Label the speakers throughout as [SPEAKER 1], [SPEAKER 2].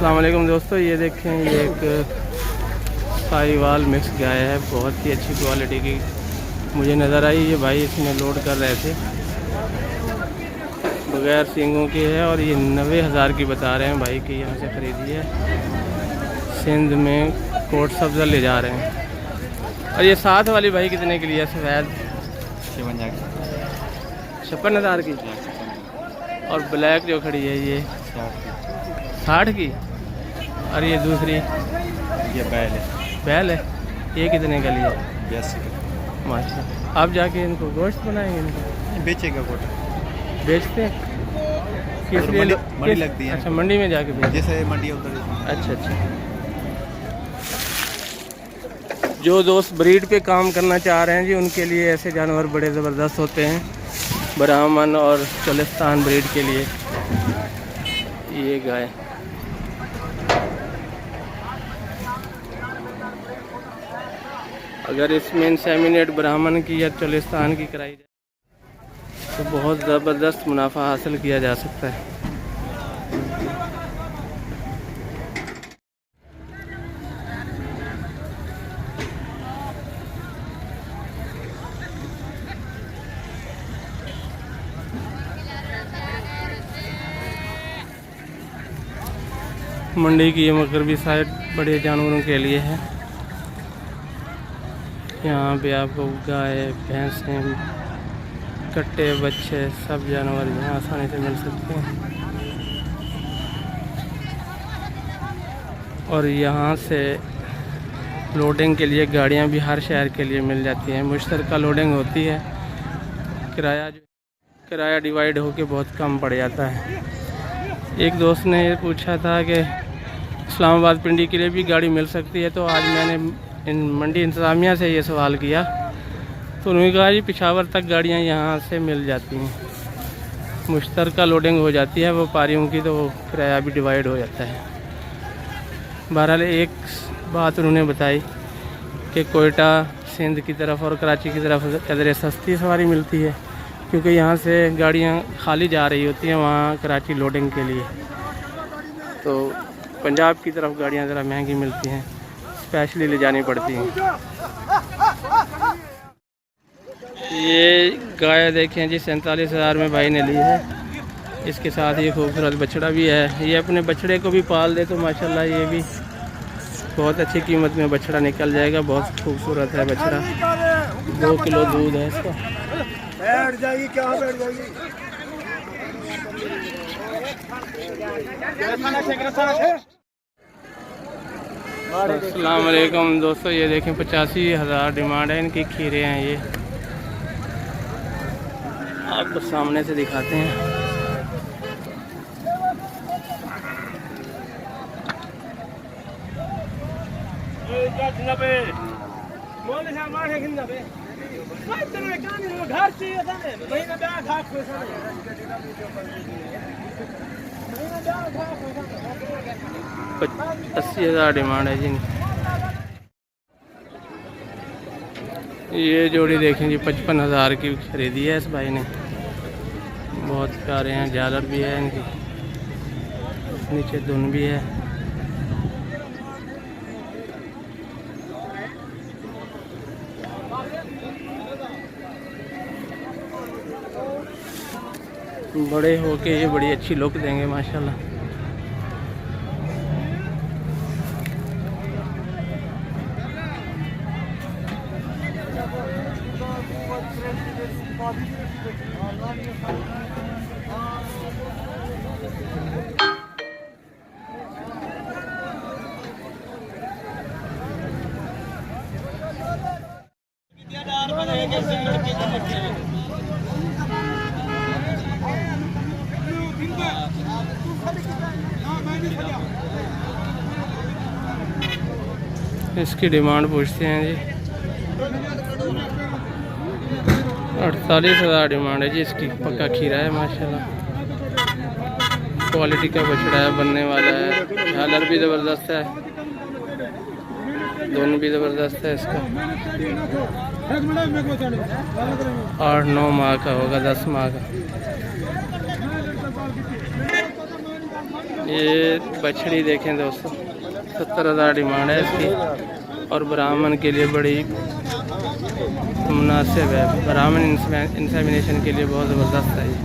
[SPEAKER 1] अस्सलाम वालेकुम दोस्तों, ये देखें, ये एक साहिवाल मिक्स गाय है, बहुत ही अच्छी क्वालिटी की मुझे नज़र आई। ये भाई इसमें लोड कर रहे थे, बगैर सींगों की है और ये 90,000 की बता रहे हैं भाई कि यहाँ से ख़रीदी है। सिंध में कोट सब्ज़ा ले जा रहे हैं। और ये साथ वाली भाई कितने की लिए? सफ़ेद 56,000 की। और ब्लैक जो खड़ी है ये 60 की। और ये दूसरी
[SPEAKER 2] ये
[SPEAKER 1] बैल है, ये कितने का लिया?
[SPEAKER 2] 82 का।
[SPEAKER 1] माशाल्लाह। आप जाके इनको गोश्त बनाएंगे? इनको
[SPEAKER 2] बेचेगा कोटा,
[SPEAKER 1] बेचते हैं? किस लिए?
[SPEAKER 2] मंडी लगती है।
[SPEAKER 1] अच्छा, मंडी में जाके बेचते?
[SPEAKER 2] जैसे मंडी उधर।
[SPEAKER 1] अच्छा। जो दोस्त ब्रीड पे काम करना चाह रहे हैं जी, उनके लिए ऐसे जानवर बड़े ज़बरदस्त होते हैं, ब्राह्मण और चोलिस्तान ब्रीड के लिए। ये गाय अगर इसमें इंसेमिनेट ब्राह्मण की या चोलिस्तान की कराई जाए तो बहुत ज़बरदस्त मुनाफा हासिल किया जा सकता है। मंडी की ये मगरबी साइड बड़े जानवरों के लिए है। यहाँ पे आपको गाय, भैंसें, कट्टे, बच्चे, सब जानवर यहाँ आसानी से मिल सकते हैं। और यहाँ से लोडिंग के लिए गाड़ियाँ भी हर शहर के लिए मिल जाती हैं। मुश्तरका लोडिंग होती है, किराया डिवाइड होके बहुत कम पड़ जाता है। एक दोस्त ने ये पूछा था कि इस्लामाबाद पिंडी के लिए भी गाड़ी मिल सकती है, तो आज मैंने इन मंडी इंतज़ामिया से ये सवाल किया तो उन्होंने कहा जी पेशावर तक गाड़ियाँ यहाँ से मिल जाती हैं, मुश्तरका लोडिंग हो जाती है व्यापारियों की, तो किराया भी डिवाइड हो जाता है। बहरहाल एक बात उन्होंने बताई कि कोयटा, सिंध की तरफ और कराची की तरफ कदर सस्ती सवारी मिलती है, क्योंकि यहाँ से गाड़ियाँ खाली जा रही होती हैं वहाँ कराची लोडिंग के लिए। तो पंजाब की तरफ गाड़ियाँ ज़रा महंगी मिलती हैं, स्पेशली ले जानी पड़ती हैं। ये गाय देखें जी, 47,000 में भाई ने ली है। इसके साथ ये खूबसूरत बछड़ा भी है। ये अपने बछड़े को भी पाल दे तो माशाल्लाह ये भी बहुत अच्छी कीमत में बछड़ा निकल जाएगा। बहुत खूबसूरत है बछड़ा, 2 किलो दूध है इसका।
[SPEAKER 2] बैठ जाएगी, क्या बैठ जाएगी।
[SPEAKER 1] अस्सलाम वालेकुम दोस्तों, ये देखें 85,000 डिमांड है इनकी। खीरे हैं ये, आपको सामने से दिखाते हैं। तो 80,000 डिमांड है जी। ये जोड़ी देखें जी, 55,000 की खरीदी है इस भाई ने। बहुत प्यारे हैं, झालर भी है इनकी, नीचे धुन भी है। बड़े होके ये बड़ी अच्छी लुक देंगे माशाल्लाह। इसकी डिमांड पूछते हैं जी, 48,000 डिमांड है जी इसकी। पक्का खीरा है माशाल्लाह, क्वालिटी का बछड़ा है, बनने वाला है। झालर भी ज़बरदस्त है, दोनों भी ज़बरदस्त है इसका। 8-9 माह का होगा, 10 माह का। ये बछड़ी देखें दोस्तों, 70,000 डिमांड है इसकी, और ब्राह्मण के लिए बड़ी मुनासिब है। ब्राह्मण इंसेमिनेशन के लिए बहुत ज़बरदस्त है ये।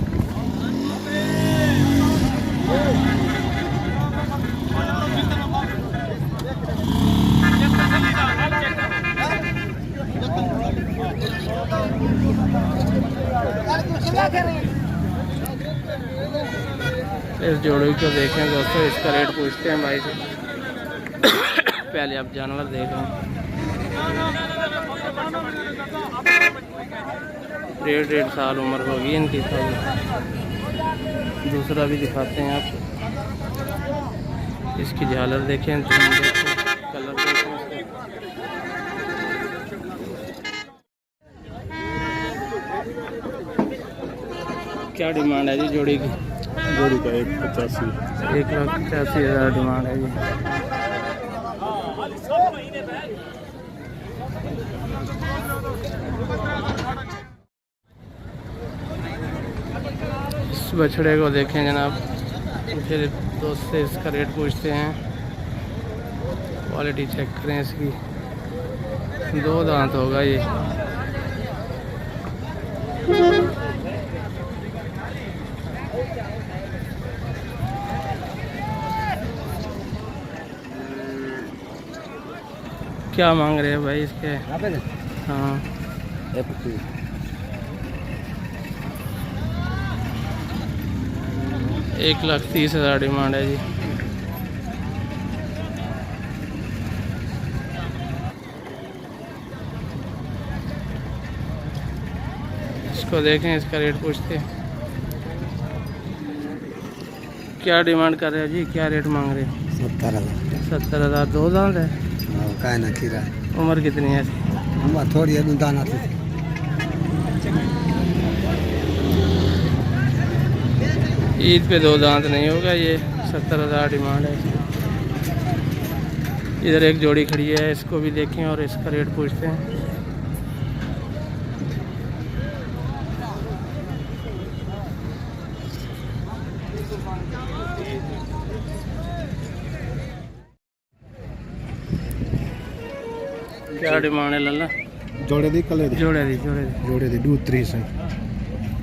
[SPEAKER 1] इस जोड़ी को देखें दोस्तों, इसका रेट पूछते हैं भाई से। पहले आप जानवर देख लें। 1.5 साल उम्र होगी इनकी। दूसरा भी दिखाते हैं आपको। इसकी झालर देखें, कलर देखें। क्या डिमांड है जी जोड़ी की?
[SPEAKER 2] जोड़ी का 185।
[SPEAKER 1] 1,85,000 डिमांड है जी। इस बछड़े को देखें जनाब, फिर दोस्त से इसका रेट पूछते हैं। क्वालिटी चेक करें इसकी। 2 दांत होगा ये। क्या मांग रहे हैं भाई इसके? हाँ, 1,30,000 डिमांड है जी। इसको देखें, इसका रेट पूछते हैं। क्या डिमांड कर रहे हो जी? क्या रेट मांग रहे हो?
[SPEAKER 2] 70,000।
[SPEAKER 1] 70,000। 2 दांत है।
[SPEAKER 2] काय ना खीरा।
[SPEAKER 1] उम्र कितनी है?
[SPEAKER 2] थोड़ी है दाना।
[SPEAKER 1] ईद पे 2 दांत नहीं होगा ये। 70,000 डिमांड है। इधर एक जोड़ी खड़ी है, इसको भी देखें और इसका रेट पूछते हैं। क्या डिमांड है लल्ला?
[SPEAKER 2] जोड़े दी कले
[SPEAKER 1] जोड़े दी
[SPEAKER 2] दूध 30 है।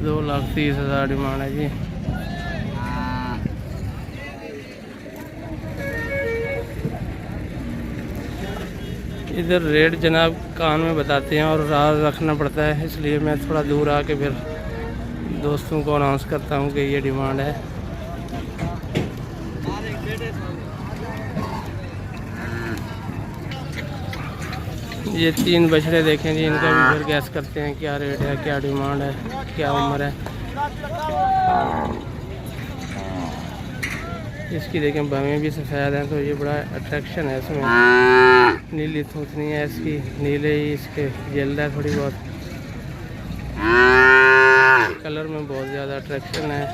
[SPEAKER 1] 2,30,000 डिमांड है जी। इधर रेट जनाब कान में बताते हैं और राज रखना पड़ता है, इसलिए मैं थोड़ा दूर आके फिर दोस्तों को अनाउंस करता हूँ कि ये डिमांड है। ये 3 बछड़े देखें जी, इनका भी फिर गैस करते हैं क्या रेट है, क्या डिमांड है, क्या उम्र है। इसकी देखें भवें भी सफ़ेद हैं, तो ये बड़ा अट्रैक्शन है इसमें। नीली थूथनी है इसकी, नीले ही इसके जल्द है थोड़ी बहुत। कलर में बहुत ज़्यादा अट्रैक्शन है।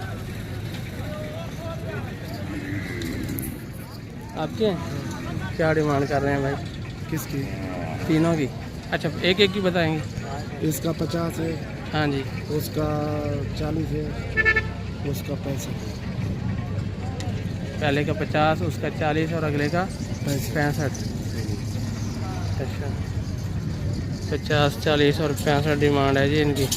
[SPEAKER 1] आपके क्या डिमांड कर रहे हैं भाई?
[SPEAKER 2] किसकी?
[SPEAKER 1] तीनों की? अच्छा, एक एक की बताएंगे।
[SPEAKER 2] इसका 50 है।
[SPEAKER 1] हाँ जी।
[SPEAKER 2] उसका 40 है। उसका 65 है।
[SPEAKER 1] पहले का 50, उसका 40 और अगले का 65। अच्छा, 50, 40 और 65 डिमांड है जी इनकी।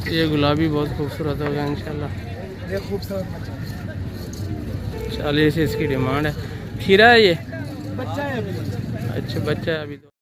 [SPEAKER 1] ये गुलाबी बहुत खूबसूरत होगा इंशाल्लाह।
[SPEAKER 2] ये खूबसूरत
[SPEAKER 1] 40 इसकी डिमांड है। खीरा है ये?
[SPEAKER 2] बच्चा है।
[SPEAKER 1] अच्छा, बच्चा है अभी तो।